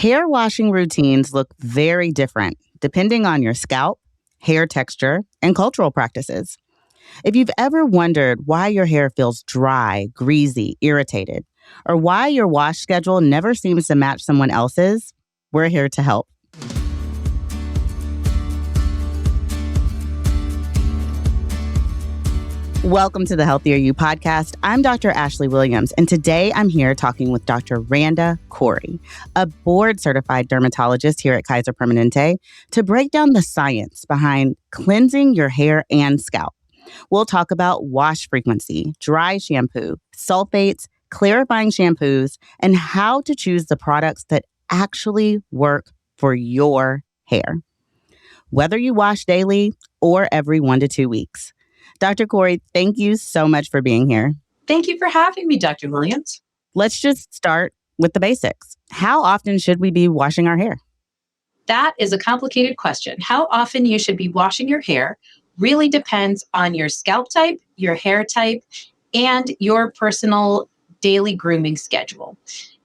Hair washing routines look very different depending on your scalp, hair texture, and cultural practices. If you've ever wondered why your hair feels dry, greasy, irritated, or why your wash schedule never seems to match someone else's, we're here to help. Welcome to the Healthier You podcast. I'm Dr. Ashlee Williams, and today I'm here talking with Dr. Randa Khoury, a board-certified dermatologist here at Kaiser Permanente, to break down the science behind cleansing your hair and scalp. We'll talk about wash frequency, dry shampoo, sulfates, clarifying shampoos, and how to choose the products that actually work for your hair, whether you wash daily or every 1 to 2 weeks. Dr. Khoury, thank you so much for being here. Thank you for having me, Dr. Williams. Let's just start with the basics. How often should we be washing our hair? That is a complicated question. How often you should be washing your hair really depends on your scalp type, your hair type, and your personal daily grooming schedule.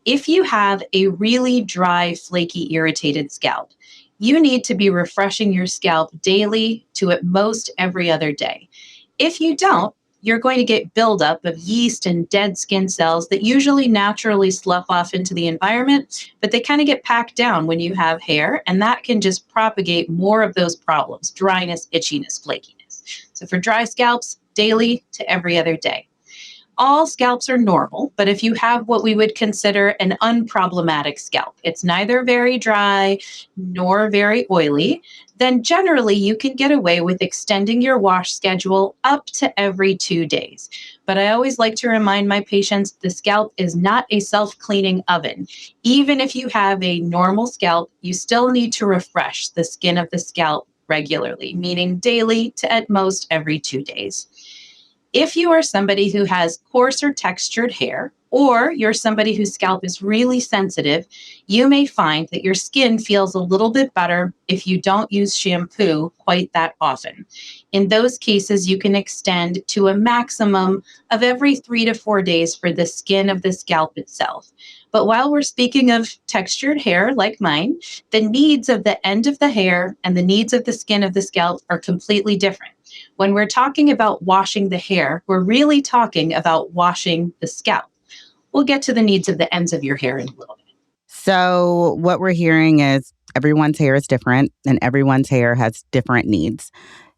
If you have a really dry, flaky, irritated scalp, you need to be refreshing your scalp daily to at most every other day. If you don't, you're going to get buildup of yeast and dead skin cells that usually naturally slough off into the environment, but they kind of get packed down when you have hair, and that can just propagate more of those problems: dryness, itchiness, flakiness. So for dry scalps, daily to every other day. All scalps are normal, but if you have what we would consider an unproblematic scalp, it's neither very dry nor very oily, then generally you can get away with extending your wash schedule up to every 2 days. But I always like to remind my patients the scalp is not a self-cleaning oven. Even if you have a normal scalp, you still need to refresh the skin of the scalp regularly, meaning daily to at most every 2 days. If you are somebody who has coarser textured hair, or you're somebody whose scalp is really sensitive, you may find that your skin feels a little bit better if you don't use shampoo quite that often. In those cases, you can extend to a maximum of every 3 to 4 days for the skin of the scalp itself. But while we're speaking of textured hair like mine, the needs of the end of the hair and the needs of the skin of the scalp are completely different. When we're talking about washing the hair, we're really talking about washing the scalp. We'll get to the needs of the ends of your hair in a little bit. So what we're hearing is everyone's hair is different and everyone's hair has different needs.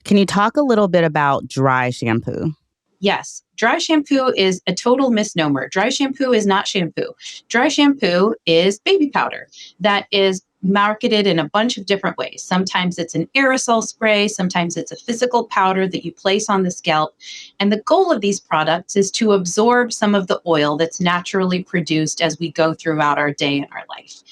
Can you talk a little bit about dry shampoo? Yes, dry shampoo is a total misnomer. Dry shampoo is not shampoo. Dry shampoo is baby powder that is marketed in a bunch of different ways. Sometimes it's an aerosol spray, sometimes it's a physical powder that you place on the scalp. And the goal of these products is to absorb some of the oil that's naturally produced as we go throughout our day and our life.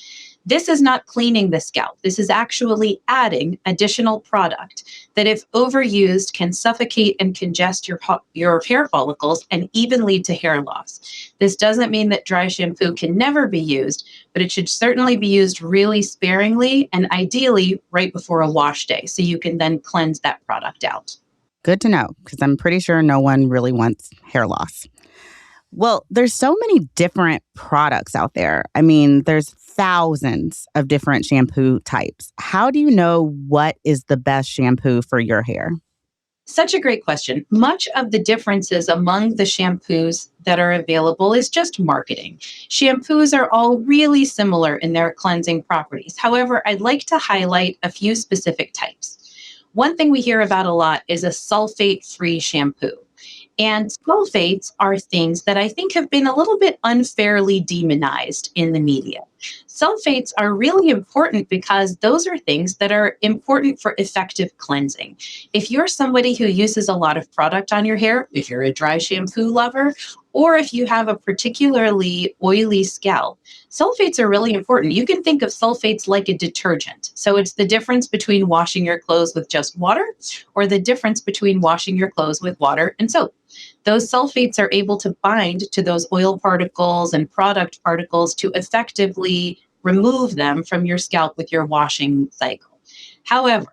This is not cleaning the scalp. This is actually adding additional product that, if overused, can suffocate and congest your hair follicles and even lead to hair loss. This doesn't mean that dry shampoo can never be used, but it should certainly be used really sparingly and ideally right before a wash day, so you can then cleanse that product out. Good to know, because I'm pretty sure no one really wants hair loss. Well, there's so many different products out there. I mean, there's thousands of different shampoo types. How do you know what is the best shampoo for your hair? Such a great question. Much of the differences among the shampoos that are available is just marketing. Shampoos are all really similar in their cleansing properties. However, I'd like to highlight a few specific types. One thing we hear about a lot is a sulfate-free shampoo. And sulfates are things that I think have been a little bit unfairly demonized in the media. Sulfates are really important because those are things that are important for effective cleansing. If you're somebody who uses a lot of product on your hair, if you're a dry shampoo lover, or if you have a particularly oily scalp, sulfates are really important. You can think of sulfates like a detergent. So it's the difference between washing your clothes with just water or the difference between washing your clothes with water and soap. Those sulfates are able to bind to those oil particles and product particles to effectively remove them from your scalp with your washing cycle. However,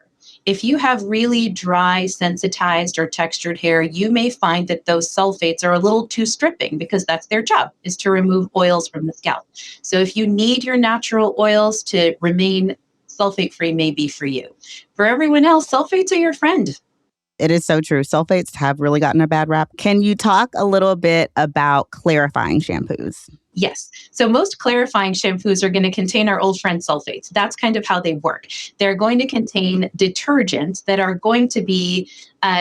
If you have really dry, sensitized, or textured hair, you may find that those sulfates are a little too stripping because that's their job, is to remove oils from the scalp. So if you need your natural oils to remain sulfate free, may be for you. For everyone else, sulfates are your friend. It is so true. Sulfates have really gotten a bad rap. Can you talk a little bit about clarifying shampoos? Yes. So most clarifying shampoos are going to contain our old friend sulfates. That's kind of how they work. They're going to contain detergents that are going to be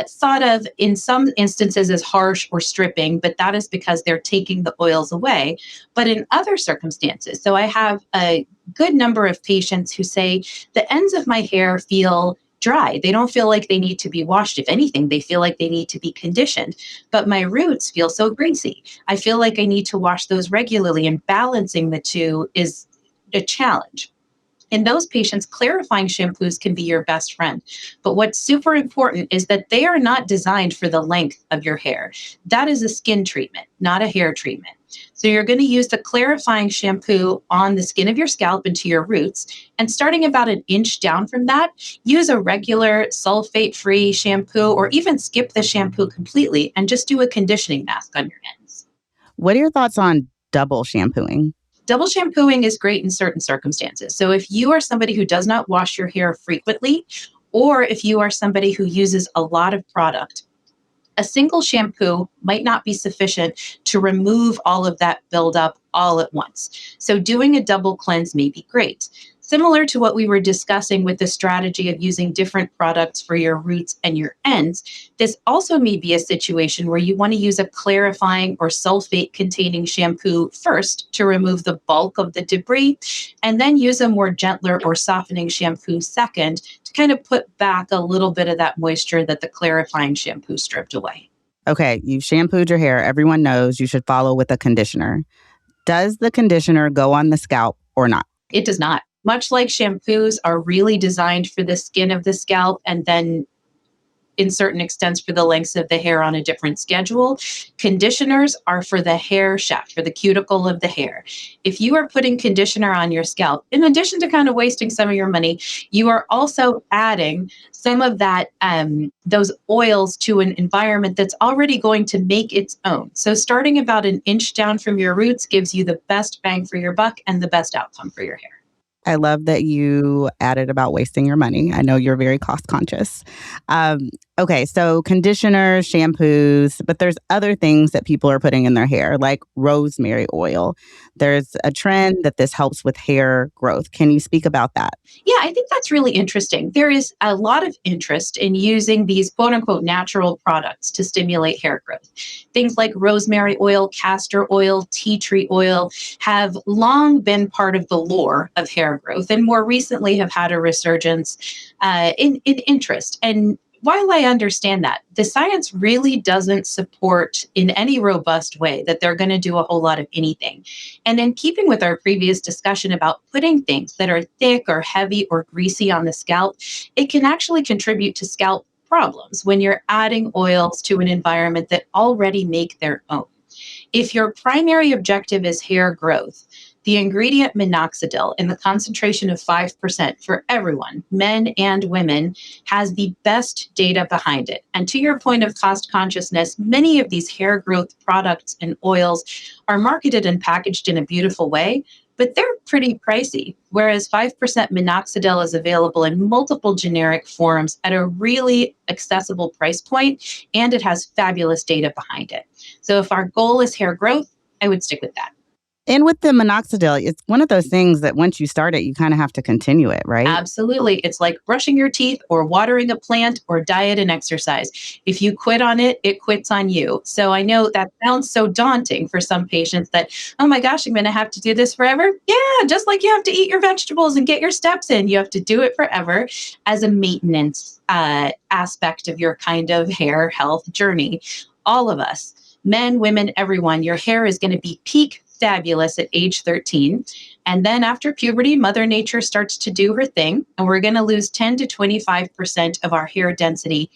thought of in some instances as harsh or stripping, but that is because they're taking the oils away. But in other circumstances, so I have a good number of patients who say the ends of my hair feel dry. They don't feel like they need to be washed. If anything, they feel like they need to be conditioned. But my roots feel so greasy. I feel like I need to wash those regularly, and balancing the two is a challenge. In those patients, clarifying shampoos can be your best friend. But what's super important is that they are not designed for the length of your hair. That is a skin treatment, not a hair treatment. So you're going to use the clarifying shampoo on the skin of your scalp into your roots. And starting about an inch down from that, use a regular sulfate-free shampoo, or even skip the shampoo completely and just do a conditioning mask on your ends. What are your thoughts on double shampooing? Double shampooing is great in certain circumstances. So if you are somebody who does not wash your hair frequently, or if you are somebody who uses a lot of product, a single shampoo might not be sufficient to remove all of that buildup all at once. So doing a double cleanse may be great. Similar to what we were discussing with the strategy of using different products for your roots and your ends, this also may be a situation where you want to use a clarifying or sulfate containing shampoo first to remove the bulk of the debris, and then use a more gentler or softening shampoo second to kind of put back a little bit of that moisture that the clarifying shampoo stripped away. Okay, you've shampooed your hair. Everyone knows you should follow with a conditioner. Does the conditioner go on the scalp or not? It does not. Much like shampoos are really designed for the skin of the scalp and then in certain extents for the lengths of the hair on a different schedule, conditioners are for the hair shaft, for the cuticle of the hair. If you are putting conditioner on your scalp, in addition to kind of wasting some of your money, you are also adding some of that those oils to an environment that's already going to make its own. So starting about an inch down from your roots gives you the best bang for your buck and the best outcome for your hair. I love that you added about wasting your money. I know you're very cost conscious. Okay, so conditioners, shampoos, but there's other things that people are putting in their hair, like rosemary oil. There's a trend that this helps with hair growth. Can you speak about that? Yeah, I think that's really interesting. There is a lot of interest in using these quote unquote natural products to stimulate hair growth. Things like rosemary oil, castor oil, tea tree oil have long been part of the lore of hair growth, and more recently have had a resurgence in interest. And while I understand that, the science really doesn't support in any robust way that they're going to do a whole lot of anything. And in keeping with our previous discussion about putting things that are thick or heavy or greasy on the scalp, it can actually contribute to scalp problems when you're adding oils to an environment that already make their own. If your primary objective is hair growth, the ingredient minoxidil in the concentration of 5% for everyone, men and women, has the best data behind it. And to your point of cost consciousness, many of these hair growth products and oils are marketed and packaged in a beautiful way, but they're pretty pricey. Whereas 5% minoxidil is available in multiple generic forms at a really accessible price point, and it has fabulous data behind it. So if our goal is hair growth, I would stick with that. And with the minoxidil, it's one of those things that once you start it, you kind of have to continue it, right? Absolutely. It's like brushing your teeth or watering a plant or diet and exercise. If you quit on it, it quits on you. So I know that sounds so daunting for some patients that, oh my gosh, I'm going to have to do this forever. Yeah, just like you have to eat your vegetables and get your steps in, you have to do it forever as a maintenance aspect of your kind of hair health journey. All of us, men, women, everyone, your hair is going to be peak fabulous at age 13. And then after puberty, Mother Nature starts to do her thing, and we're going to lose 10 to 25% of our hair density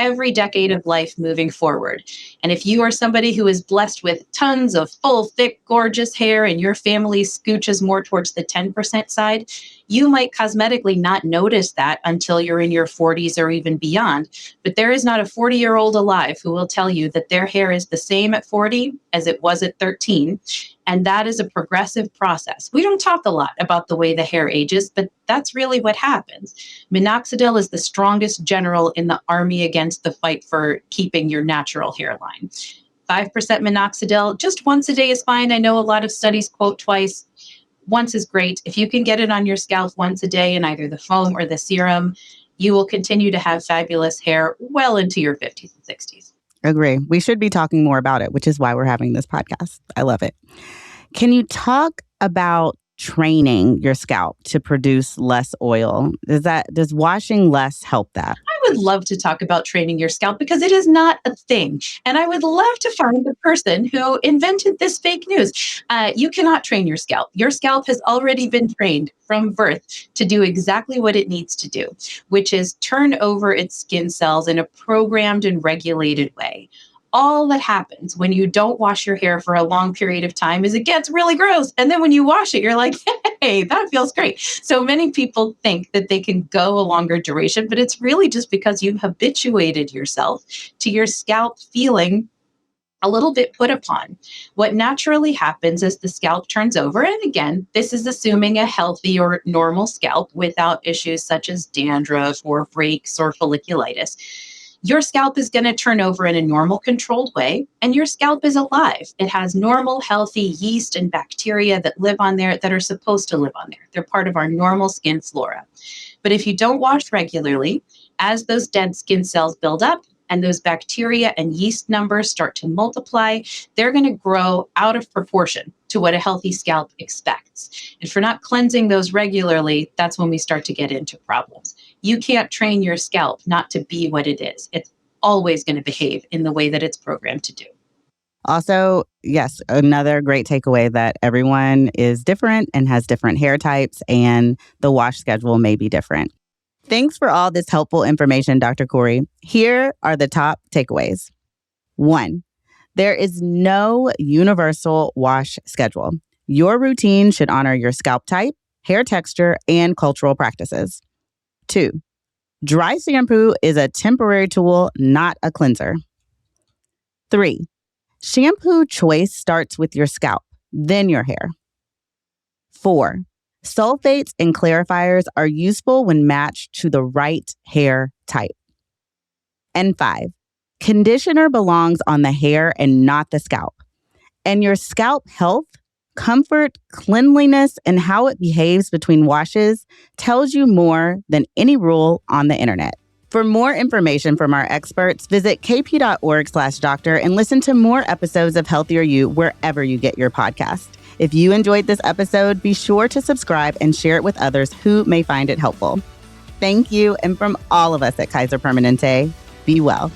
every decade of life moving forward. And if you are somebody who is blessed with tons of full, thick, gorgeous hair and your family scooches more towards the 10% side, you might cosmetically not notice that until you're in your 40s or even beyond. But there is not a 40-year-old alive who will tell you that their hair is the same at 40 as it was at 13. And that is a progressive process. We don't talk a lot about the way the hair ages, but that's really what happens. Minoxidil is the strongest general in the army against the fight for keeping your natural hairline. 5% minoxidil, just once a day is fine. I know a lot of studies quote twice. Once is great. If you can get it on your scalp once a day in either the foam or the serum, you will continue to have fabulous hair well into your 50s and 60s. Agree. We should be talking more about it, which is why we're having this podcast. I love it. Can you talk about training your scalp to produce less oil? Does washing less help that? I would love to talk about training your scalp because it is not a thing. And I would love to find the person who invented this fake news. You cannot train your scalp. Your scalp has already been trained from birth to do exactly what it needs to do, which is turn over its skin cells in a programmed and regulated way. All that happens when you don't wash your hair for a long period of time is it gets really gross. And then when you wash it, you're like, hey, that feels great. So many people think that they can go a longer duration, but it's really just because you've habituated yourself to your scalp feeling a little bit put upon. What naturally happens as the scalp turns over, and again, this is assuming a healthy or normal scalp without issues such as dandruff or breaks or folliculitis. Your scalp is going to turn over in a normal, controlled way, and your scalp is alive. It has normal, healthy yeast and bacteria that live on there that are supposed to live on there. They're part of our normal skin flora. But if you don't wash regularly, as those dead skin cells build up and those bacteria and yeast numbers start to multiply, they're going to grow out of proportion to what a healthy scalp expects. And for not cleansing those regularly, that's when we start to get into problems. You can't train your scalp not to be what it is. It's always going to behave in the way that it's programmed to do. Also, yes, another great takeaway that everyone is different and has different hair types, and the wash schedule may be different. Thanks for all this helpful information, Dr. Khoury. Here are the top takeaways. 1, there is no universal wash schedule. Your routine should honor your scalp type, hair texture, and cultural practices. 2, dry shampoo is a temporary tool, not a cleanser. 3, shampoo choice starts with your scalp, then your hair. 4, sulfates and clarifiers are useful when matched to the right hair type. And 5, conditioner belongs on the hair and not the scalp. And your scalp health, comfort, cleanliness, and how it behaves between washes tells you more than any rule on the internet. For more information from our experts, visit kp.org/doctor and listen to more episodes of Healthier You wherever you get your podcast. If you enjoyed this episode, be sure to subscribe and share it with others who may find it helpful. Thank you, and from all of us at Kaiser Permanente, be well.